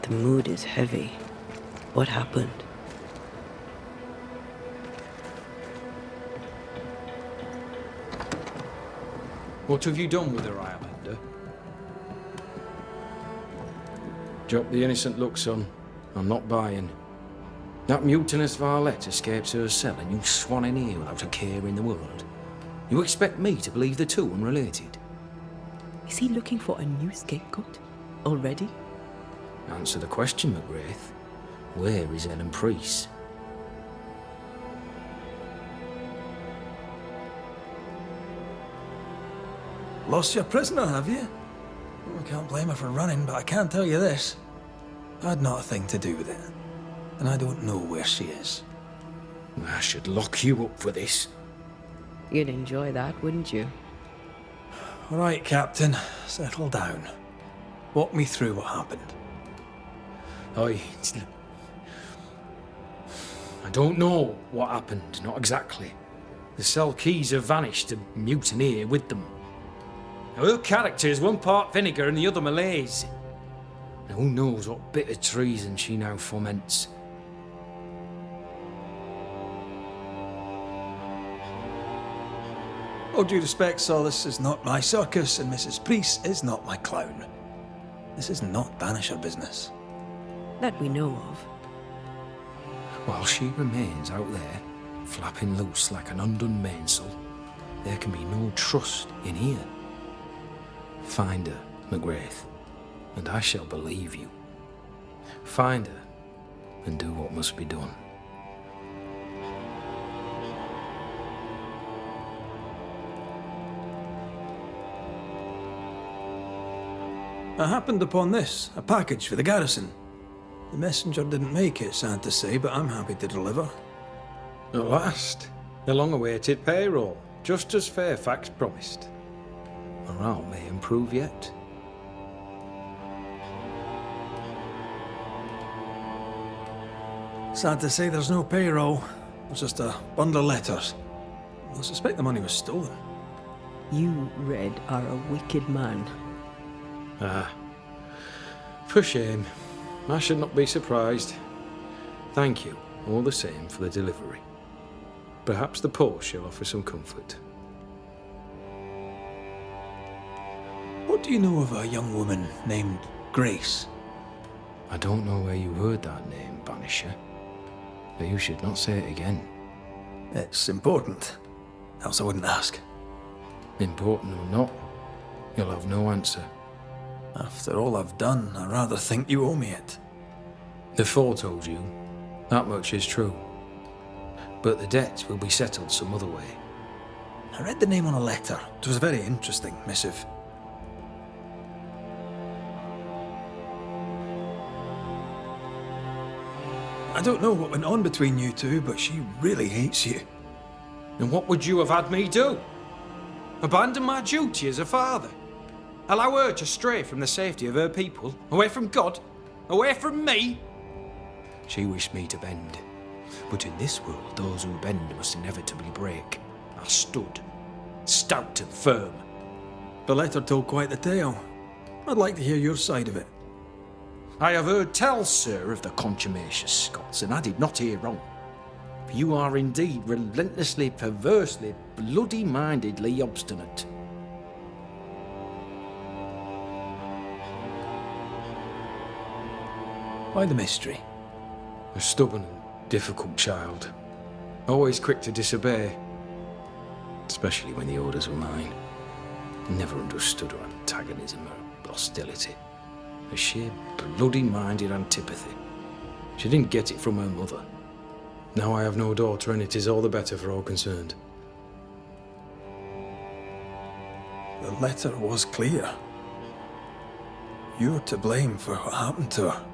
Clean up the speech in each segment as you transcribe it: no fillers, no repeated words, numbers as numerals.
The mood is heavy. What happened? What have you done with her, Islander? Drop the innocent look, son. I'm not buying. That mutinous varlet escapes her cell and you swan in here without a care in the world. You expect me to believe the two unrelated? Is he looking for a new scapegoat? Already? Answer the question, McGrath. Where is Ellen Priest? Lost your prisoner, have you? I can't blame her for running, but I can tell you this. I had not a thing to do with it. And I don't know where she is. I should lock you up for this. You'd enjoy that, wouldn't you? All right, Captain. Settle down. Walk me through what happened. I don't know what happened, not exactly. The cell keys have vanished, a mutineer with them. Now, her character is one part vinegar and the other malaise. Now, who knows what bitter treason she now foments. All due respect, Sir, this is not my circus, and Mrs. Priest is not my clown. This is not Banisher business. That we know of. While she remains out there, flapping loose like an undone mainsail, there can be no trust in here. Find her, McGrath, and I shall believe you. Find her, and do what must be done. I happened upon this, a package for the garrison. The messenger didn't make it, sad to say, but I'm happy to deliver. At last, the long-awaited payroll, just as Fairfax promised. Morale may improve yet. Sad to say there's no payroll. It's just a bundle of letters. I suspect the money was stolen. You, Red, are a wicked man. Ah, for shame. I should not be surprised. Thank you, all the same, for the delivery. Perhaps the post shall offer some comfort. What do you know of a young woman named Grace? I don't know where you heard that name, Banisher. But you should not say it again. It's important, else I wouldn't ask. Important or not, you'll have no answer. After all I've done, I rather think you owe me it. The Four told you. That much is true. But the debt will be settled some other way. I read the name on a letter. It was a very interesting missive. I don't know what went on between you two, but she really hates you. And what would you have had me do? Abandon my duty as a father? Allow her to stray from the safety of her people? Away from God? Away from me? She wished me to bend. But in this world, those who bend must inevitably break. I stood, stout and firm. The letter told quite the tale. I'd like to hear your side of it. I have heard tell, sir, of the contumacious Scots, and I did not hear wrong. For you are indeed relentlessly, perversely, bloody-mindedly obstinate. Why the mystery? A stubborn and difficult child. Always quick to disobey. Especially when the orders were mine. Never understood her antagonism or hostility. A sheer bloody-minded antipathy. She didn't get it from her mother. Now I have no daughter, and it is all the better for all concerned. The letter was clear. You're to blame for what happened to her.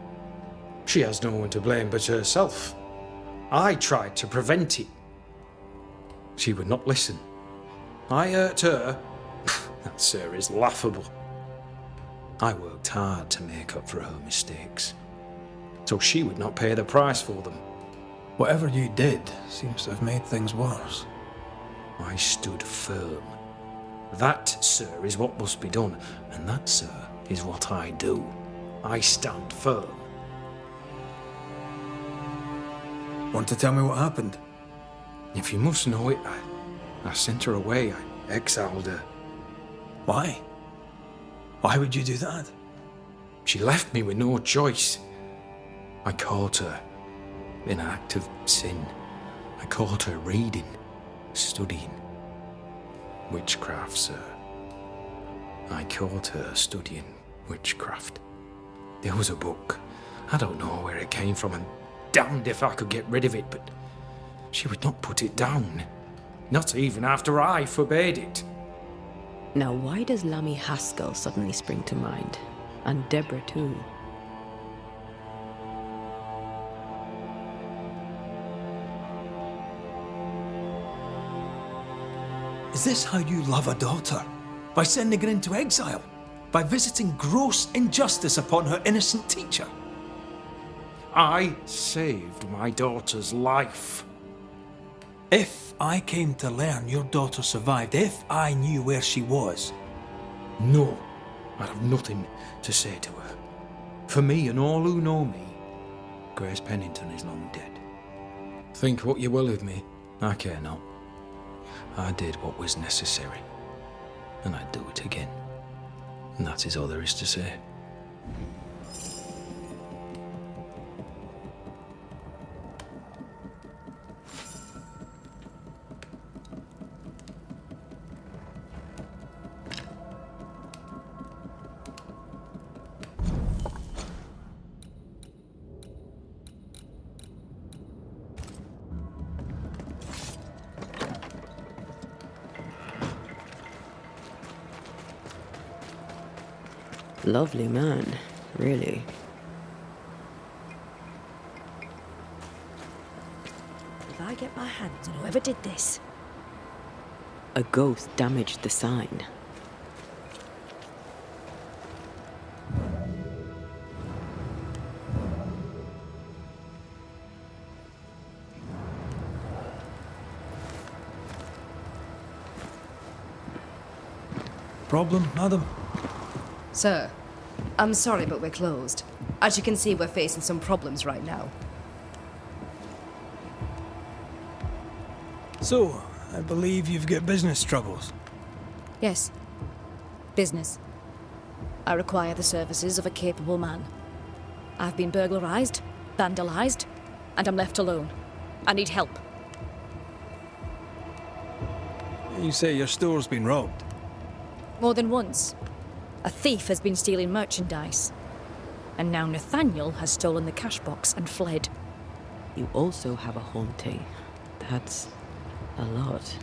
She has no one to blame but herself. I tried to prevent it. She would not listen. I hurt her. That, sir, is laughable. I worked hard to make up for her mistakes, so she would not pay the price for them. Whatever you did seems to have made things worse. I stood firm. That, sir, is what must be done, and that, sir, is what I do. I stand firm, Want to tell me what happened? If you must know it, I sent her away. I exiled her. Why? Why would you do that? She left me with no choice. I caught her in an act of sin. I caught her reading, studying. Witchcraft, sir. I caught her studying witchcraft. There was a book. I don't know where it came from, and damned if I could get rid of it, but she would not put it down. Not even after I forbade it. Now, why does Lammy Haskell suddenly spring to mind? And Deborah, too. Is this how you love a daughter? By sending her into exile? By visiting gross injustice upon her innocent teacher? I saved my daughter's life. If I came to learn your daughter survived, if I knew where she was... No, I'd have nothing to say to her. For me and all who know me, Grace Pennington is long dead. Think what you will of me, I care not. I did what was necessary, and I'd do it again. And that is all there is to say. Lovely man, really. If I get my hands on whoever did this... A ghost damaged the sign. Problem, madam? Sir, I'm sorry, but we're closed. As you can see, we're facing some problems right now. So, I believe you've got business troubles. Yes. Business. I require the services of a capable man. I've been burglarized, vandalized, and I'm left alone. I need help. You say your store's been robbed. More than once. A thief has been stealing merchandise. And now Nathaniel has stolen the cash box and fled. You also have a haunting. That's a lot.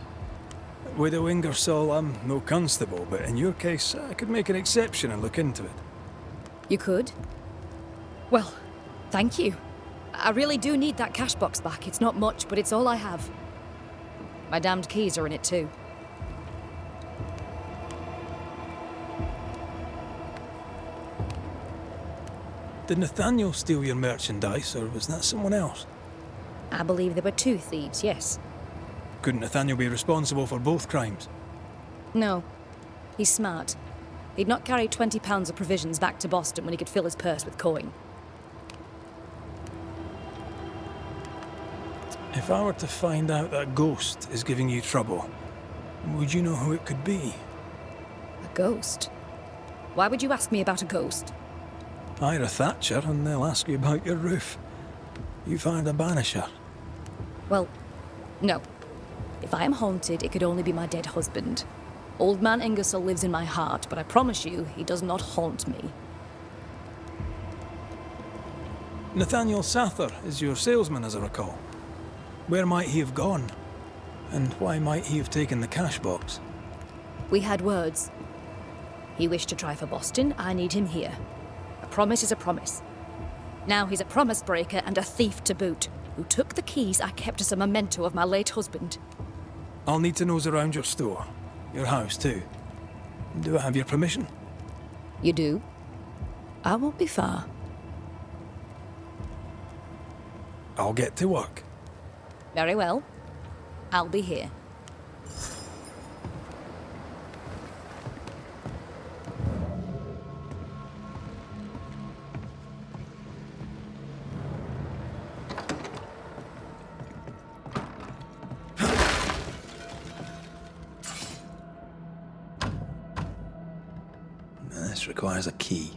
Widow Ingersoll, I'm no constable, but in your case, I could make an exception and look into it. You could? Well, thank you. I really do need that cash box back. It's not much, but it's all I have. My damned keys are in it too. Did Nathaniel steal your merchandise, or was that someone else? I believe there were two thieves, yes. Couldn't Nathaniel be responsible for both crimes? No. He's smart. He'd not carry 20 pounds of provisions back to Boston when he could fill his purse with coin. If I were to find out that ghost is giving you trouble, would you know who it could be? A ghost? Why would you ask me about a ghost? Hire a Thatcher and they'll ask you about your roof. You find a Banisher. Well, no. If I am haunted, it could only be my dead husband. Old man Ingersoll lives in my heart, but I promise you, he does not haunt me. Nathaniel Sather is your salesman, as I recall. Where might he have gone? And why might he have taken the cash box? We had words. He wished to try for Boston, I need him here. A promise is a promise. Now he's a promise breaker and a thief to boot, who took the keys I kept as a memento of my late husband. I'll need to nose around your store. Your house, too. Do I have your permission? You do? I won't be far. I'll get to work. Very well. I'll be here. and this requires a key.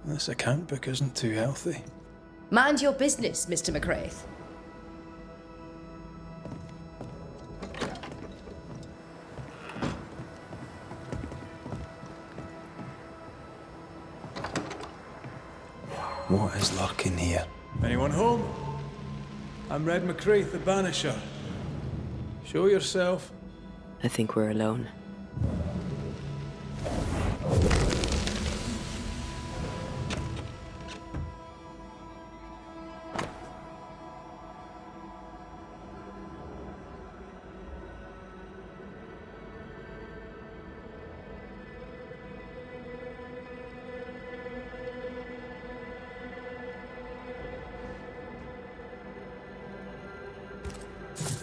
This account book isn't too healthy. Mind your business, Mr. McCraith. What is lurking here? Anyone home? I'm Red McCraith, the Banisher. Show yourself. I think we're alone.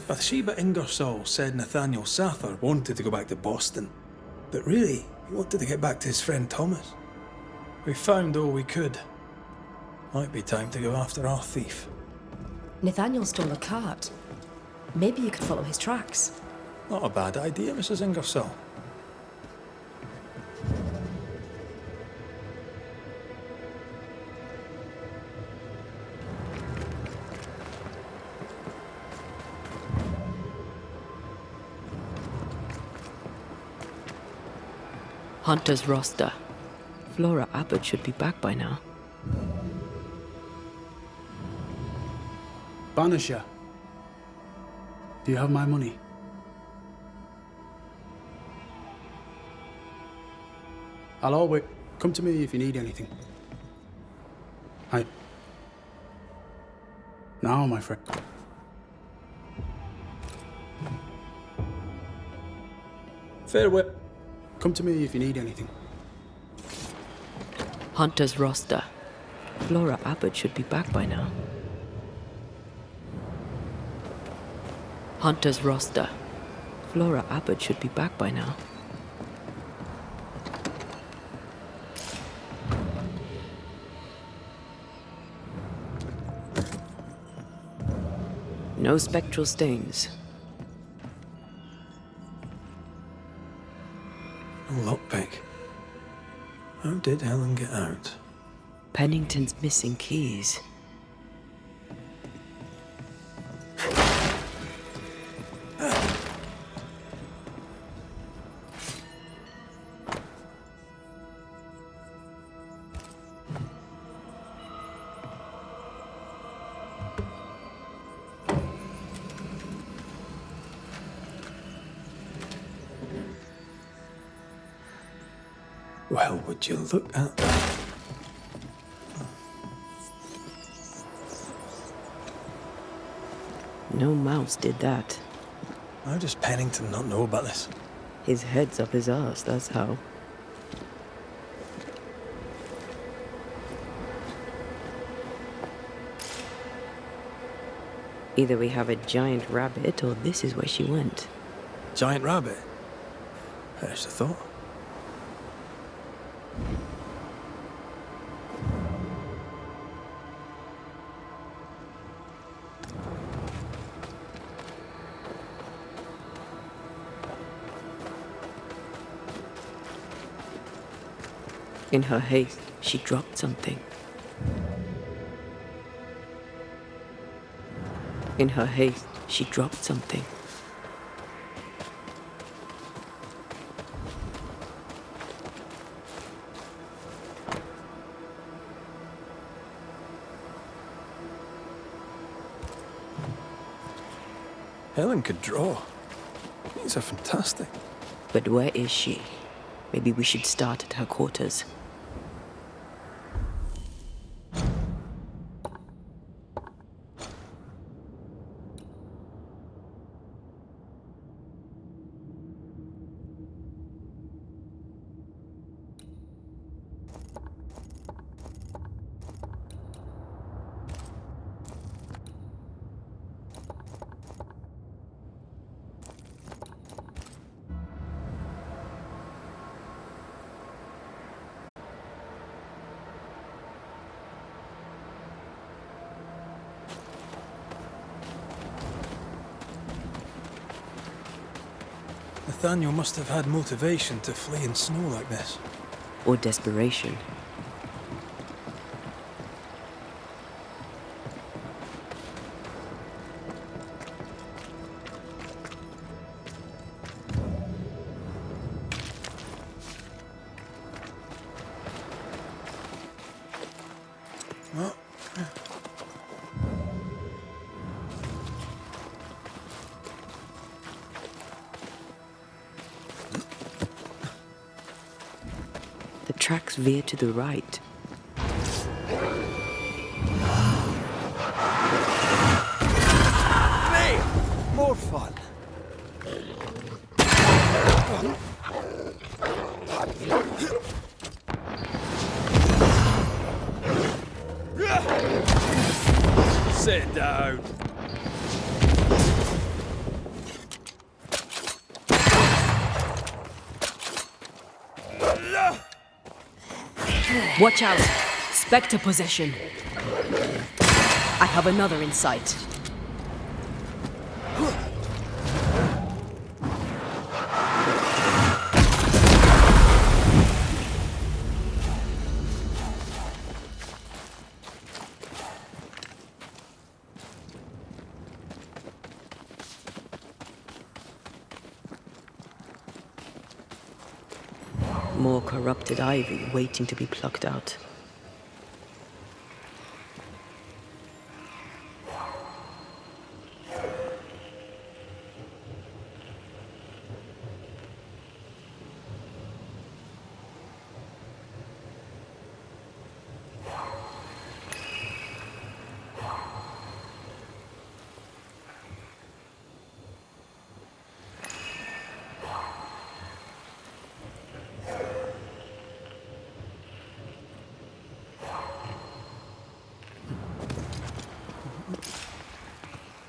Bathsheba Ingersoll said Nathaniel Sather wanted to go back to Boston, but really, he wanted to get back to his friend Thomas. We found all we could. Might be time to go after our thief. Nathaniel stole a cart. Maybe you could follow his tracks. Not a bad idea, Mrs. Ingersoll. Hunter's roster. Flora Abbott should be back by now. Banisher, do you have my money? I'll always come to me if you need anything. Now, my friend. Farewell. Come to me if you need anything. Hunter's roster. Flora Abbott should be back by now. Hunter's roster. Flora Abbott should be back by now. No spectral stains. A lockpick. How did Helen get out? Pennington's missing keys. Well, would you look at that? No mouse did that. How does Pennington not know about this? His head's up his arse, that's how. Either we have a giant rabbit or this is where she went. Giant rabbit? There's the thought. In her haste, she dropped something. In her haste, she dropped something. Helen could draw. These are fantastic. But where is she? Maybe we should start at her quarters. Nathaniel must have had motivation to flee in snow like this. Or desperation. The tracks veer to the right. Hey! More fun. Sit down. Watch out! Spectre possession. I have another in sight. More corrupted ivy waiting to be plucked out.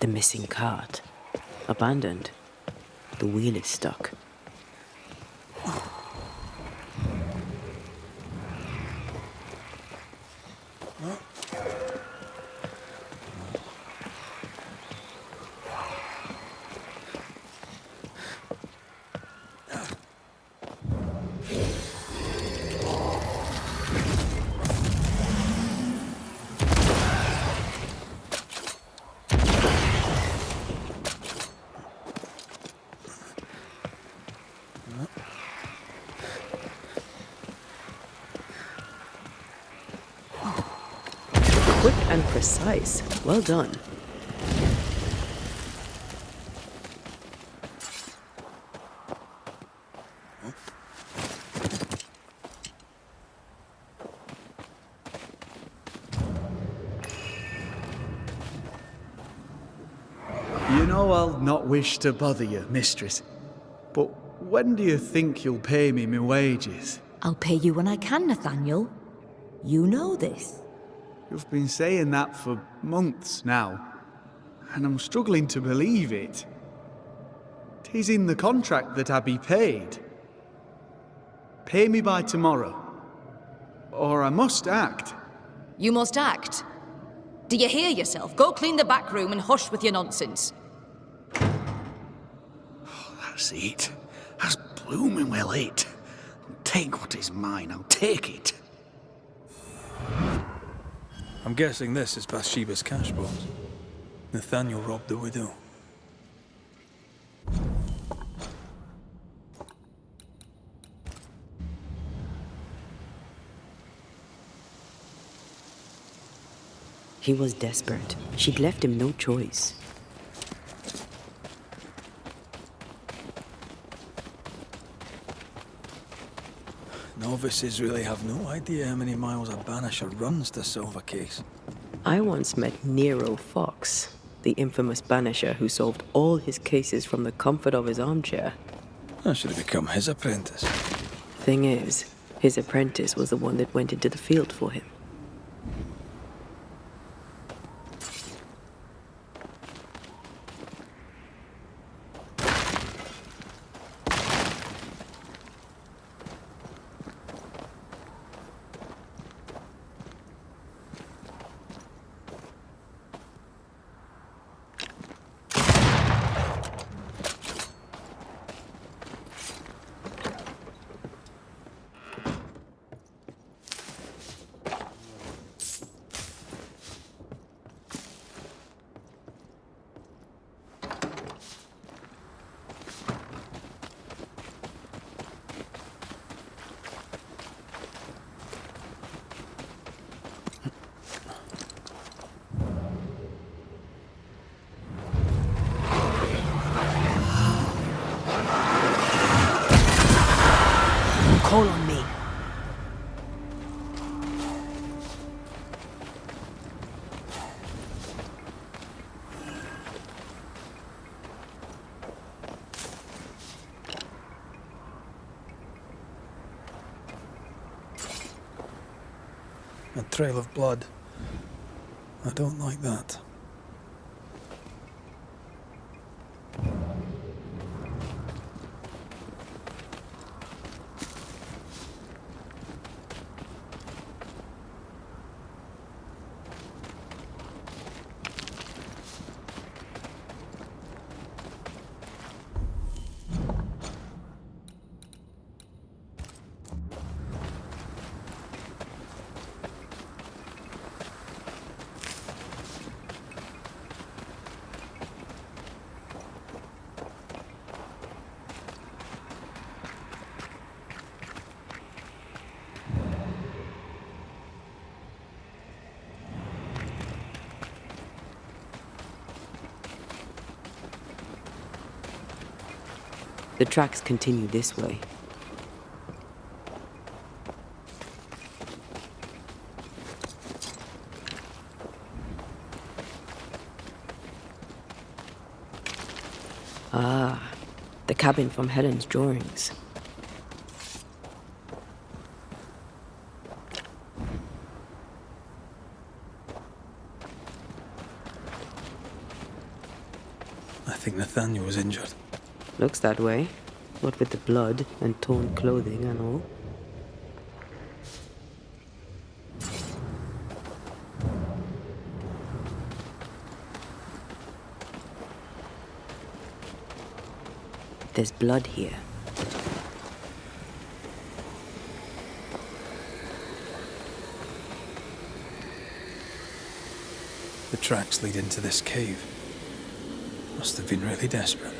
The missing cart. Abandoned. The wheel is stuck. Quick and precise. Well done. You know I'll not wish to bother you, mistress. But when do you think you'll pay me my wages? I'll pay you when I can, Nathaniel. You know this. You've been saying that for months now, and I'm struggling to believe it. 'Tis in the contract that I be paid. Pay me by tomorrow, or I must act. You must act. Do you hear yourself? Go clean the back room and hush with your nonsense. That's it. That's blooming well it. Take what is mine, I'll take it. I'm guessing this is Bathsheba's cash box. Nathaniel robbed the widow. He was desperate. She'd left him no choice. Novices really have no idea how many miles a banisher runs to solve a case. I once met Nero Fox, the infamous banisher who solved all his cases from the comfort of his armchair. I should have become his apprentice. Thing is, his apprentice was the one that went into the field for him. Call on me. A trail of blood. I don't like that. The tracks continue this way. Ah, the cabin from Helen's drawings. I think Nathaniel was injured. Looks that way. What with the blood and torn clothing and all. There's blood here. The tracks lead into this cave. Must have been really desperate.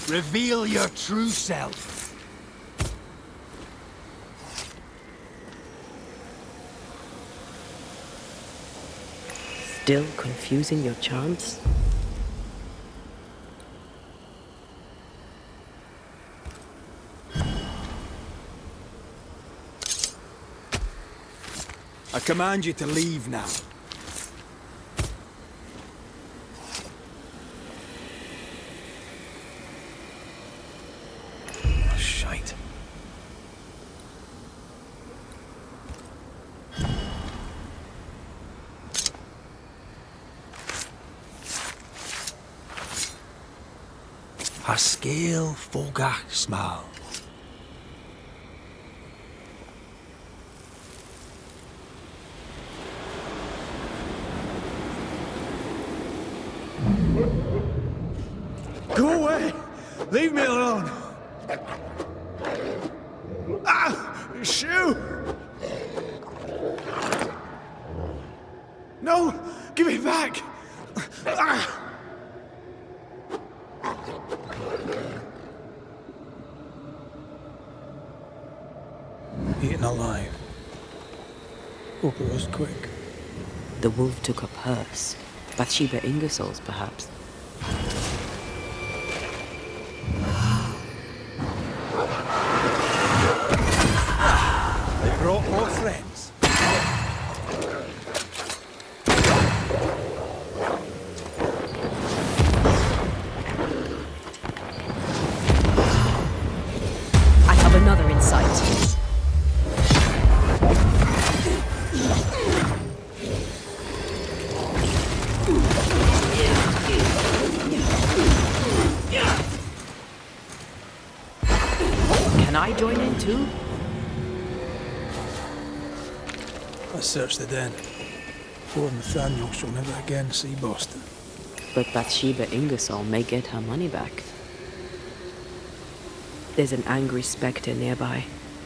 Reveal your true self. Still confusing your charms? I command you to leave now. Shite. A scale fogach smile. Go away! Leave me alone! Ah! Shoe! No! Give it back! Ah! Eaten alive. Hope it was quick. The wolf took up hers. Bathsheba Ingersoll's, perhaps. They brought more friends. I have another in sight. Can I join in too? Let's search the den. Poor Nathaniel shall never again see Boston. But Bathsheba Ingersoll may get her money back. There's an angry spectre nearby.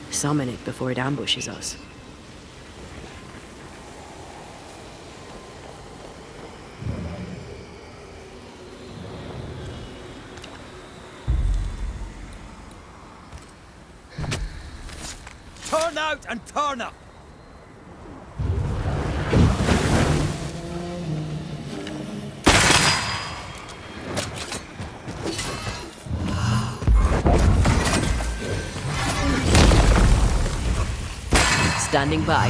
Summon it before it ambushes us. Turn out and turn up! Standing by.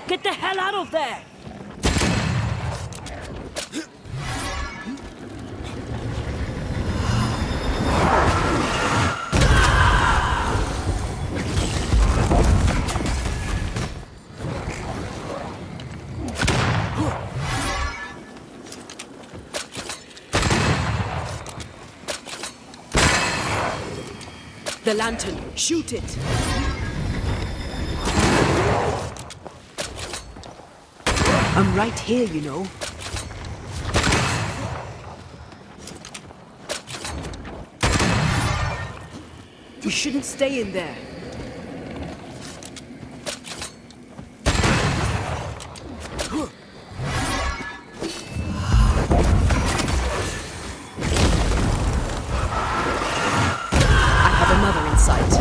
Get the hell out of there! The lantern, shoot it! I'm right here, you know. You shouldn't stay in there. I have another in sight.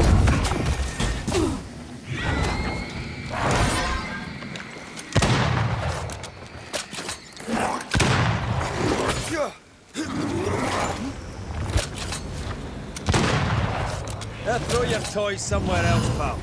Throw your toys somewhere else, pal.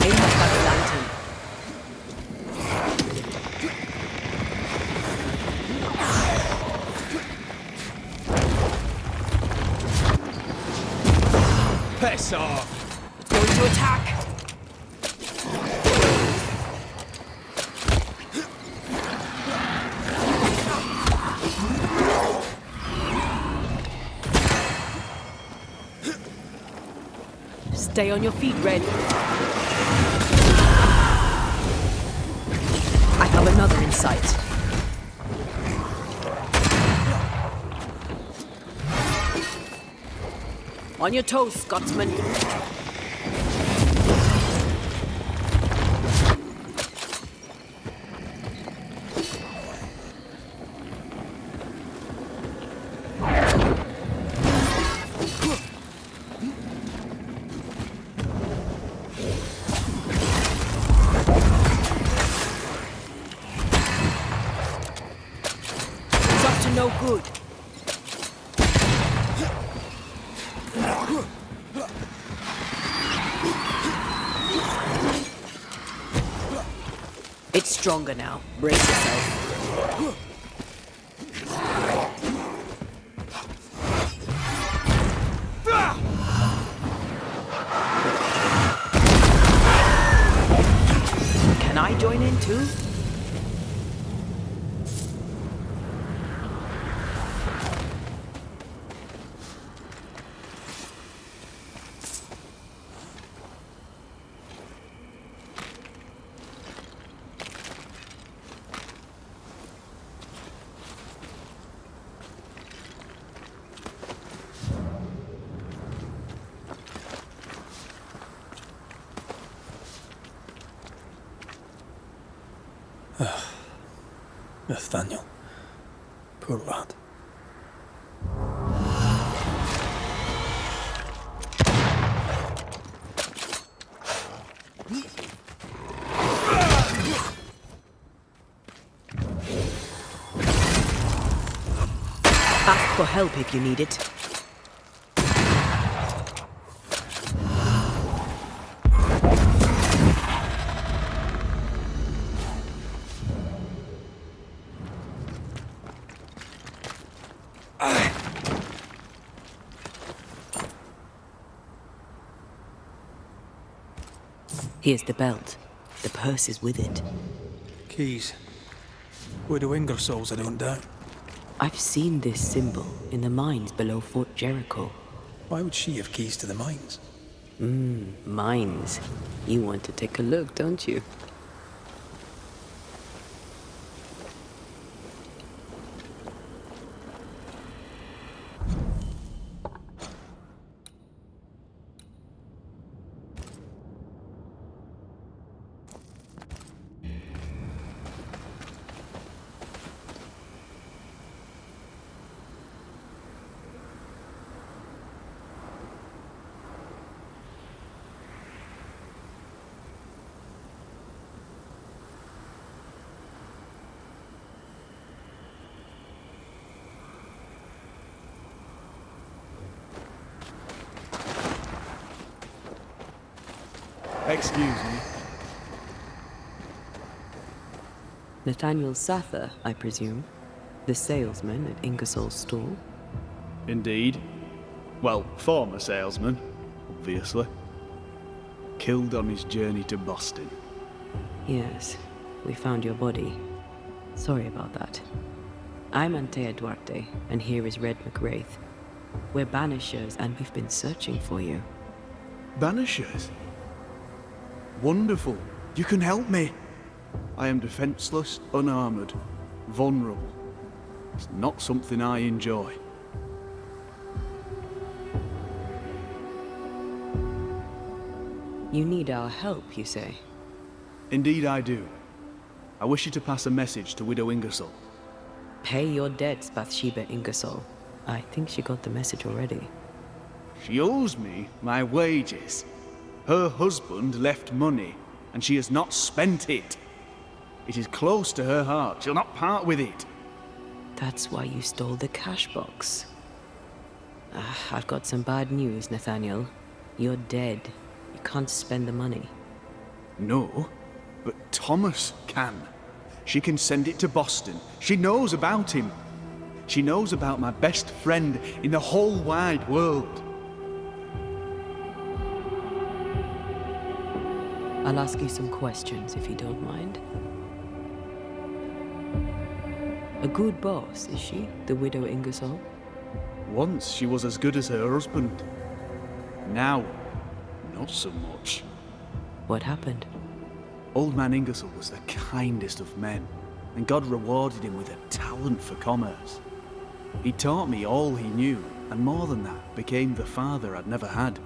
Aim at the lantern. Piss off! It's going to attack. Stay on your feet, Red. I have another in sight. On your toes, Scotsman. It's up to no good. It's stronger now. Brace yourself. Can I join in too? Nathaniel. Poor lad. Ask for help if you need it. Here's the belt. The purse is with it. Keys. Widow Ingersoll's, I don't doubt. I've seen this symbol in the mines below Fort Jericho. Why would she have keys to the mines? Mines. You want to take a look, don't you? Excuse me. Nathaniel Sather, I presume. The salesman at Ingersoll's stall. Indeed. Well, former salesman, obviously. Killed on his journey to Boston. Yes, we found your body. Sorry about that. I'm Antea Duarte, and here is Red McWraith. We're Banishers, and we've been searching for you. Banishers? Wonderful. You can help me. I am defenseless, unarmored, vulnerable. It's not something I enjoy. You need our help, you say? Indeed I do. I wish you to pass a message to Widow Ingersoll. Pay your debts, Bathsheba Ingersoll. I think she got the message already. She owes me my wages. Her husband left money, and she has not spent it. It is close to her heart. She'll not part with it. That's why you stole the cash box. I've got some bad news, Nathaniel. You're dead. You can't spend the money. No, but Thomas can. She can send it to Boston. She knows about him. She knows about my best friend in the whole wide world. I'll ask you some questions if you don't mind. A good boss, is she, the widow Ingersoll? Once she was as good as her husband. Now, not so much. What happened? Old man Ingersoll was the kindest of men, and God rewarded him with a talent for commerce. He taught me all he knew, and more than that, became the father I'd never had.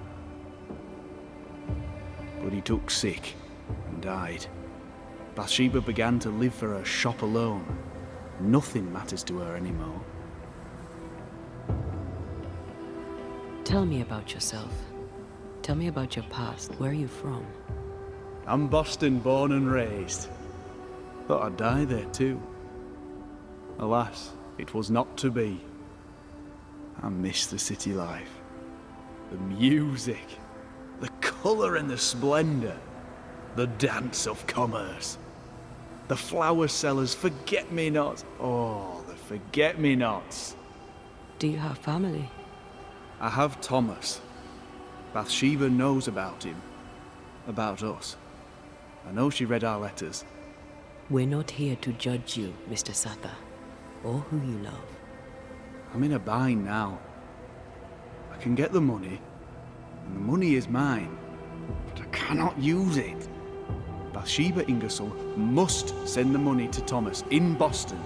But he took sick and died. Bathsheba began to live for her shop alone. Nothing matters to her anymore. Tell me about yourself. Tell me about your past. Where are you from? I'm Boston born and raised. Thought I'd die there too. Alas, it was not to be. I miss the city life. The music. The colour and the splendour. The dance of commerce. The flower sellers' forget-me-nots. Oh, the forget-me-nots. Do you have family? I have Thomas. Bathsheba knows about him. About us. I know she read our letters. We're not here to judge you, Mr. Sather, or who you love. I'm in a bind now. I can get the money, and the money is mine, but I cannot use it. Bathsheba Ingersoll must send the money to Thomas in Boston.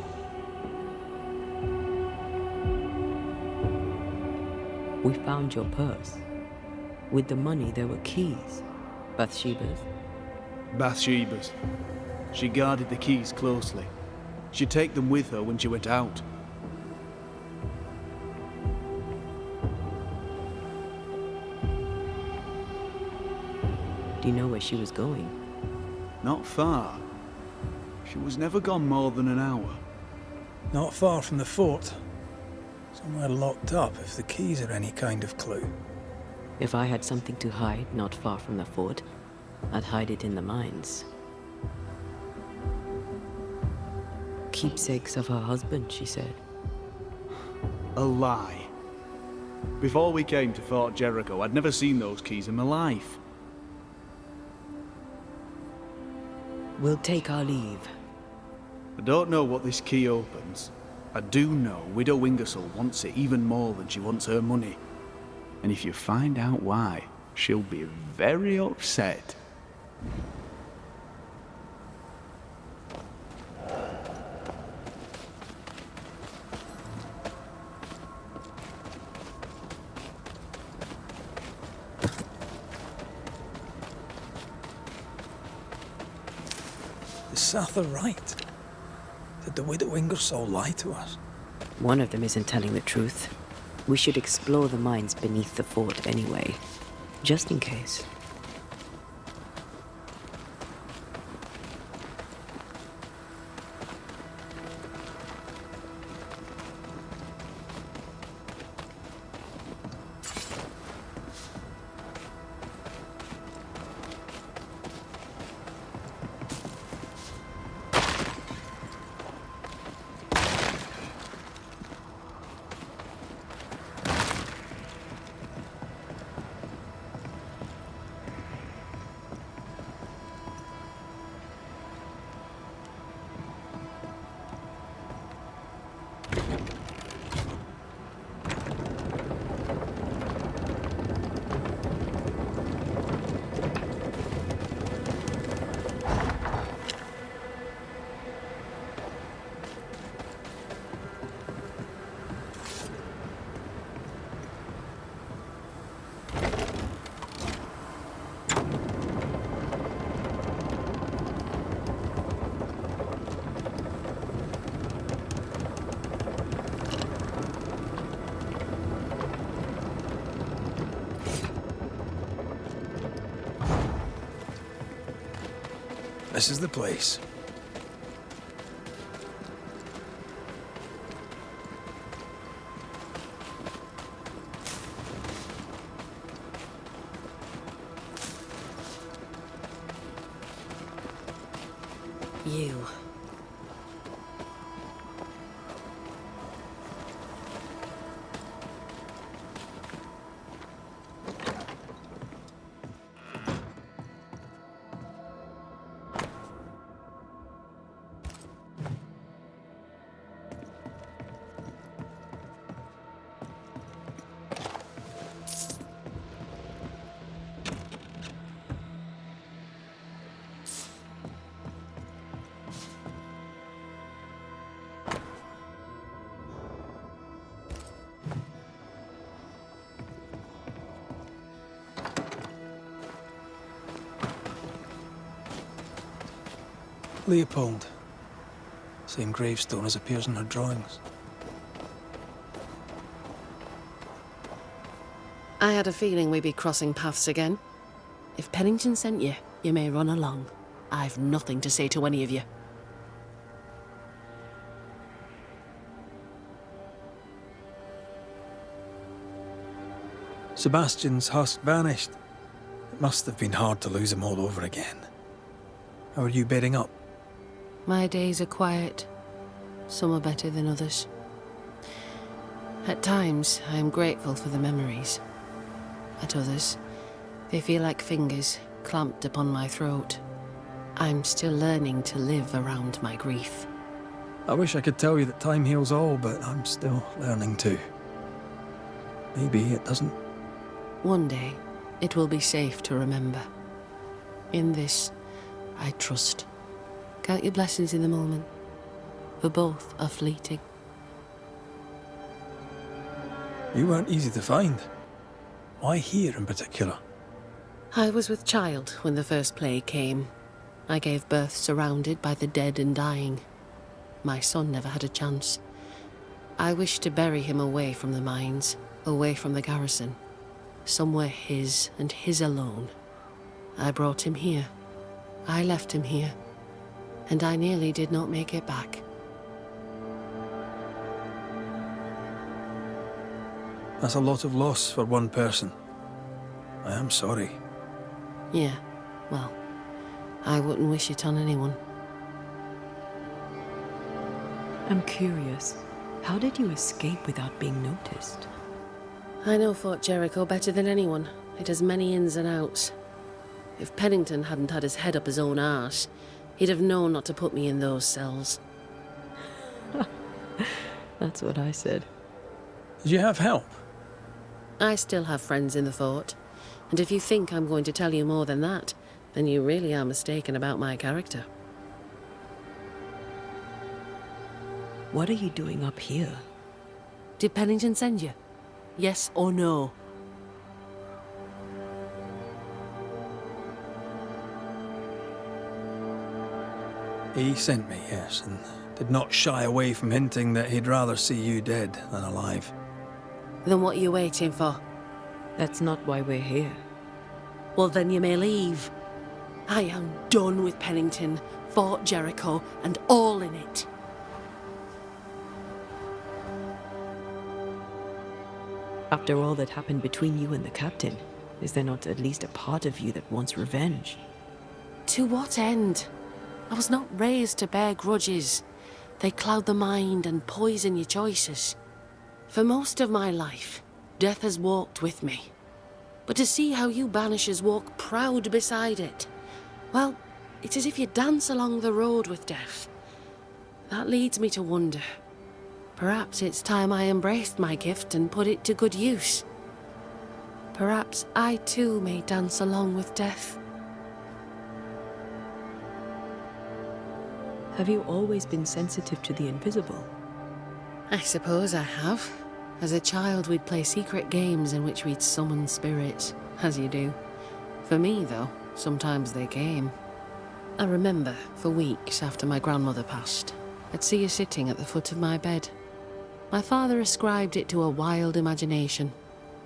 We found your purse. With the money, there were keys. Bathsheba's. Bathsheba's. She guarded the keys closely. She'd take them with her when she went out. Do you know where she was going? Not far. She was never gone more than an hour. Not far from the fort. Somewhere locked up, if the keys are any kind of clue. If I had something to hide not far from the fort, I'd hide it in the mines. Keepsakes of her husband, she said. A lie. Before we came to Fort Jericho, I'd never seen those keys in my life. We'll take our leave. I don't know what this key opens. I do know Widow Ingersoll wants it even more than she wants her money. And if you find out why, she'll be very upset. Is Sather right? Did the widow Ingersoll lie to us? One of them isn't telling the truth. We should explore the mines beneath the fort anyway, just in case. This is the place. You. Leopold. Same gravestone as appears in her drawings. I had a feeling we'd be crossing paths again. If Pennington sent you, you may run along. I've nothing to say to any of you. Sebastian's husk vanished. It must have been hard to lose him all over again. How are you bedding up? My days are quiet. Some are better than others. At times, I am grateful for the memories. At others, they feel like fingers clamped upon my throat. I'm still learning to live around my grief. I wish I could tell you that time heals all, but I'm still learning too. Maybe it doesn't. One day, it will be safe to remember. In this, I trust. Count your blessings in the moment, for both are fleeting. You weren't easy to find. Why here in particular? I was with child when the first plague came. I gave birth surrounded by the dead and dying. My son never had a chance. I wished to bury him away from the mines, away from the garrison. Somewhere his and his alone. I brought him here. I left him here. And I nearly did not make it back. That's a lot of loss for one person. I am sorry. Yeah, well, I wouldn't wish it on anyone. I'm curious. How did you escape without being noticed? I know Fort Jericho better than anyone. It has many ins and outs. If Pennington hadn't had his head up his own arse, he'd have known not to put me in those cells. That's what I said. Did you have help? I still have friends in the fort, and if you think I'm going to tell you more than that, then you really are mistaken about my character. What are you doing up here? Did Pennington send you? Yes or no? He sent me, yes, and did not shy away from hinting that he'd rather see you dead than alive. Then what are you waiting for? That's not why we're here. Well, then you may leave. I am done with Pennington, Fort Jericho, and all in it. After all that happened between you and the captain, is there not at least a part of you that wants revenge? To what end? I was not raised to bear grudges. They cloud the mind and poison your choices. For most of my life, death has walked with me. But to see how you Banishers walk proud beside it, well, it's as if you dance along the road with death. That leads me to wonder. Perhaps it's time I embraced my gift and put it to good use. Perhaps I too may dance along with death. Have you always been sensitive to the invisible? I suppose I have. As a child, we'd play secret games in which we'd summon spirits, as you do. For me, though, sometimes they came. I remember, for weeks after my grandmother passed, I'd see her sitting at the foot of my bed. My father ascribed it to a wild imagination.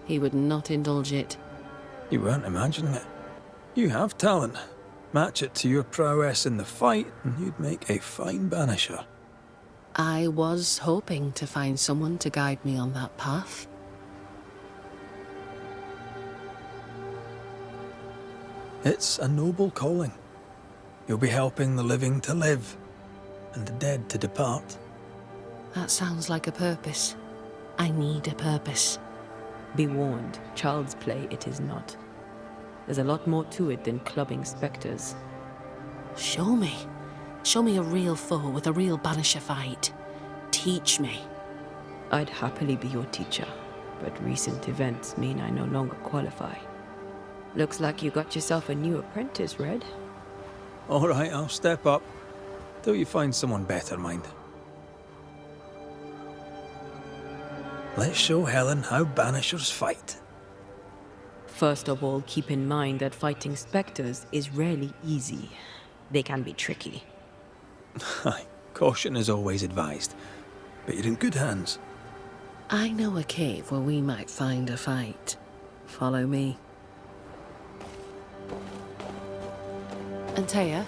He would not indulge it. You weren't imagining it. You have talent. Match it to your prowess in the fight, and you'd make a fine banisher. I was hoping to find someone to guide me on that path. It's a noble calling. You'll be helping the living to live, and the dead to depart. That sounds like a purpose. I need a purpose. Be warned, child's play it is not. There's a lot more to it than clubbing spectres. Show me. Show me a real foe with a real banisher fight. Teach me. I'd happily be your teacher, but recent events mean I no longer qualify. Looks like you got yourself a new apprentice, Red. All right, I'll step up. Till you find someone better, mind. Let's show Helen how banishers fight. First of all, keep in mind that fighting spectres is rarely easy. They can be tricky. Aye, caution is always advised, but you're in good hands. I know a cave where we might find a fight. Follow me. Antea,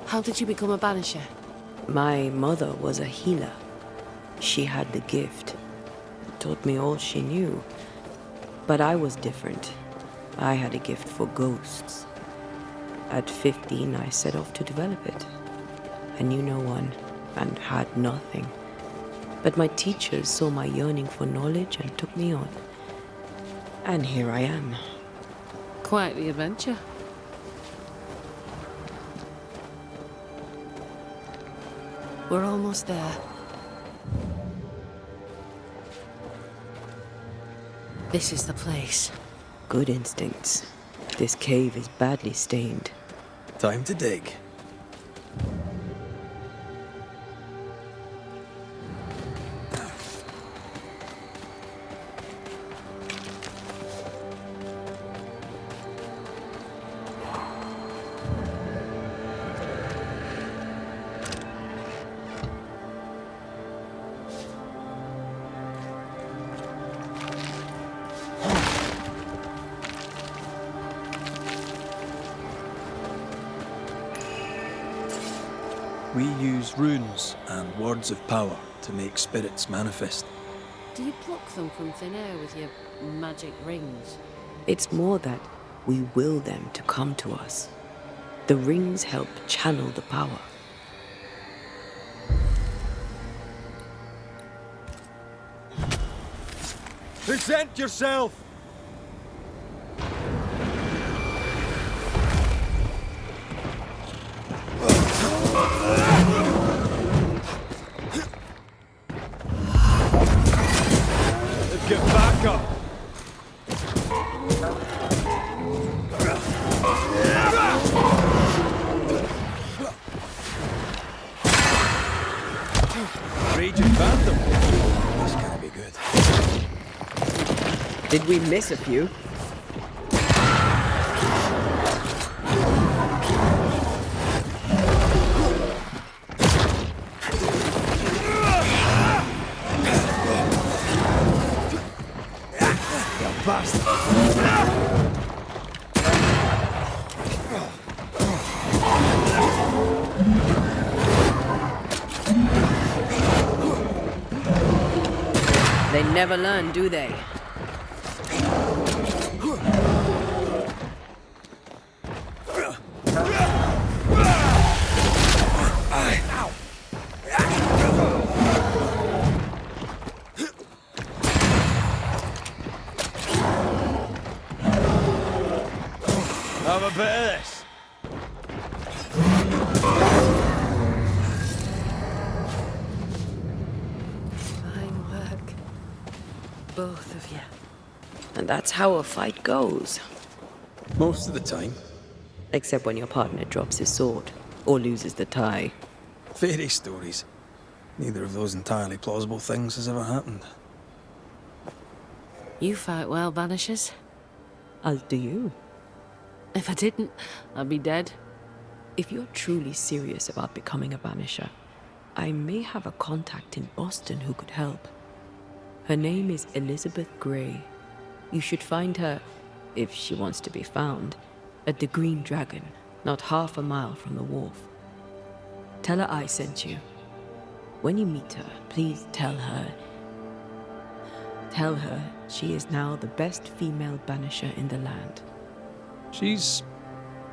how did you become a banisher? My mother was a healer. She had the gift. Taught me all she knew. But I was different. I had a gift for ghosts. At 15, I set off to develop it. I knew no one and had nothing. But my teachers saw my yearning for knowledge and took me on. And here I am. Quite the adventure. We're almost there. This is the place. Good instincts. This cave is badly stained. Time to dig. We use runes and words of power to make spirits manifest. Do you pluck them from thin air with your magic rings? It's more that we will them to come to us. The rings help channel the power. Present yourself! Get back up! Raging Phantom. This can't be good. Did we miss a few? They never learn, do they? Have a bit of this. Fine work. Both of you. And that's how a fight goes. Most of the time. Except when your partner drops his sword or loses the tie. Fairy stories. Neither of those entirely plausible things has ever happened. You fight well, Banishers. As do you. If I didn't, I'd be dead. If you're truly serious about becoming a banisher, I may have a contact in Boston who could help. Her name is Elizabeth Grey. You should find her, if she wants to be found, at the Green Dragon, not half a mile from the wharf. Tell her I sent you. When you meet her, please tell her she is now the best female banisher in the land. She's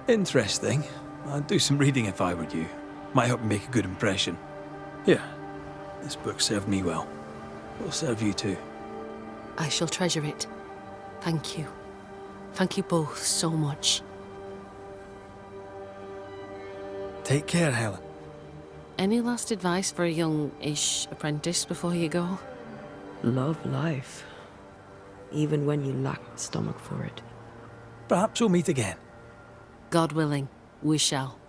interesting. I'd do some reading if I were you. Might help me make a good impression. Here, this book served me well. It'll serve you too. I shall treasure it. Thank you. Thank you both so much. Take care, Helen. Any last advice for a young-ish apprentice before you go? Love life, even when you lack the stomach for it. Perhaps we'll meet again. God willing, we shall.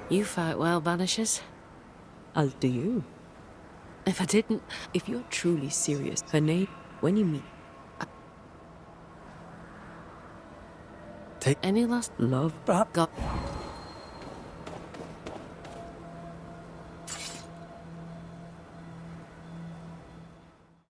You fight well, Banishers. As do you. If I didn't... If you're truly serious, her name, when you meet... Take Any last... Love, perhaps. God...